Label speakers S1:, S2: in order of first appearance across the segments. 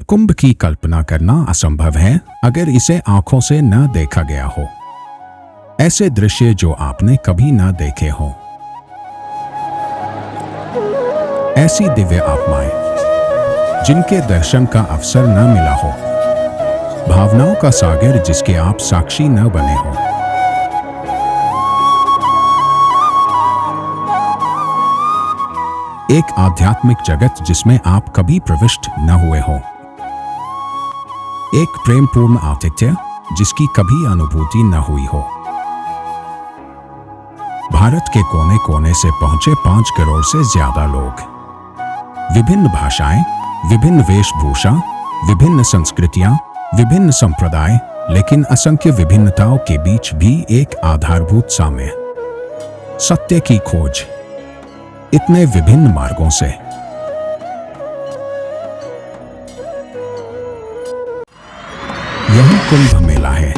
S1: कुंभ की कल्पना करना असंभव है अगर इसे आंखों से न देखा गया हो। ऐसे दृश्य जो आपने कभी न देखे हों, ऐसी दिव्य आत्माएं जिनके दर्शन का अवसर न मिला हो, भावनाओं का सागर जिसके आप साक्षी न बने हो। एक आध्यात्मिक जगत जिसमें आप कभी प्रविष्ट न हुए हो। एक प्रेमपूर्ण आतिथ्य जिसकी कभी अनुभूति न हुई हो। भारत के कोने कोने से पहुंचे 5 करोड़ से ज्यादा लोग, विभिन्न भाषाएं, विभिन्न वेशभूषा, विभिन्न संस्कृतियां, विभिन्न संप्रदाय, लेकिन असंख्य विभिन्नताओं के बीच भी एक आधारभूत साम्य, सत्य की खोज, इतने विभिन्न मार्गों से। यही कुंभ मेला है,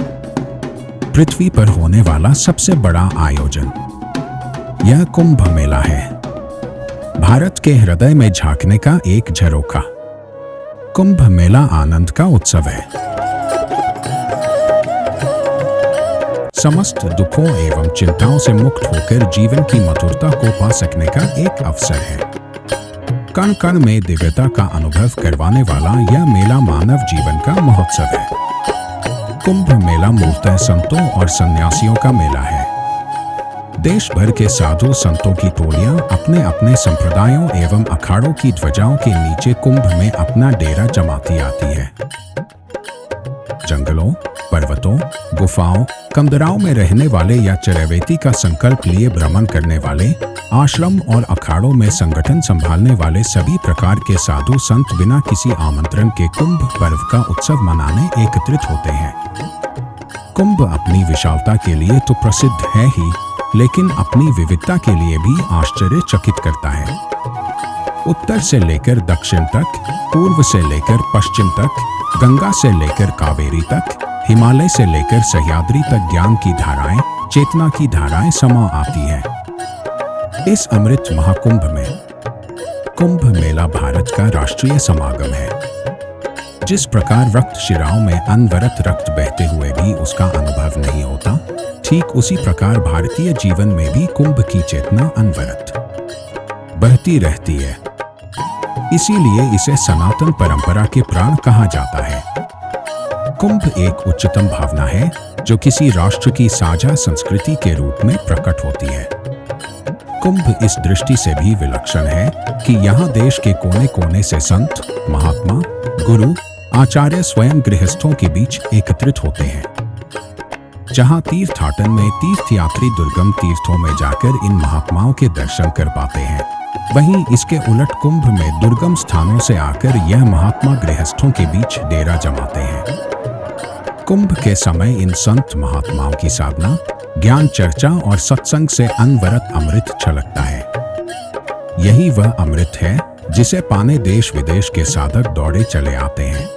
S1: पृथ्वी पर होने वाला सबसे बड़ा आयोजन। यह कुंभ मेला है भारत के हृदय में झांकने का एक झरोखा। कुंभ मेला आनंद का उत्सव है, समस्त दुखों एवं चिंताओं से मुक्त होकर जीवन की मधुरता को पा सकने का एक अवसर है। कण कण में दिव्यता का अनुभव करवाने वाला यह मेला मानव जीवन का महोत्सव है। कुंभ मेला मूलतः संतों और सन्यासियों का मेला है। देश भर के साधु संतों की टोलियां अपने अपने संप्रदायों एवं अखाड़ों की ध्वजाओं के नीचे कुंभ में अपना डेरा जमाती आती है। जंगलों, पर्वतों, गुफाओं, कंदराओं में रहने वाले या चरैवेती का संकल्प लिए भ्रमण करने वाले, आश्रम और अखाड़ों में संगठन संभालने वाले सभी प्रकार के साधु संत बिना किसी आमंत्रण के कुंभ पर्व का उत्सव मनाने एकत्रित होते हैं। कुंभ अपनी विशालता के लिए तो प्रसिद्ध है ही, लेकिन अपनी विविधता के लिए भी आश्चर्यचकित करता है। उत्तर से लेकर दक्षिण तक, पूर्व से लेकर पश्चिम तक, गंगा से लेकर कावेरी तक, हिमालय से लेकर सह्याद्री तक ज्ञान की धाराएं, चेतना की धाराएं समा आती है। इस अमृत महाकुंभ में कुंभ मेला भारत का राष्ट्रीय समागम है। जिस प्रकार रक्त शिराओं में अनवरत रक्त बहते हुए भी उसका अनुभव नहीं होता, ठीक उसी प्रकार भारतीय जीवन में भी कुंभ की चेतना अनवरत बहती रहती है। इसीलिए इसे सनातन परंपरा के प्राण कहा जाता है। कुंभ एक उच्चतम भावना है जो किसी राष्ट्र की साझा संस्कृति के रूप में प्रकट होती है। कुंभ इस दृष्टि से भी विलक्षण है कि यहाँ देश के कोने कोने से संत, महात्मा, गुरु, आचार्य स्वयं गृहस्थों के बीच एकत्रित होते हैं। जहाँ तीर्थाटन में तीर्थयात्री दुर्गम तीर्थों में जाकर इन महात्माओं के दर्शन कर पाते हैं, वहीं इसके उलट कुंभ में दुर्गम स्थानों से आकर यह महात्मा गृहस्थों के बीच डेरा जमाते हैं। कुंभ के समय इन संत महात्माओं की साधना, ज्ञान चर्चा और सत्संग से अनवरत अमृत छलकता है। यही वह अमृत है जिसे पाने देश विदेश के साधक दौड़े चले आते हैं।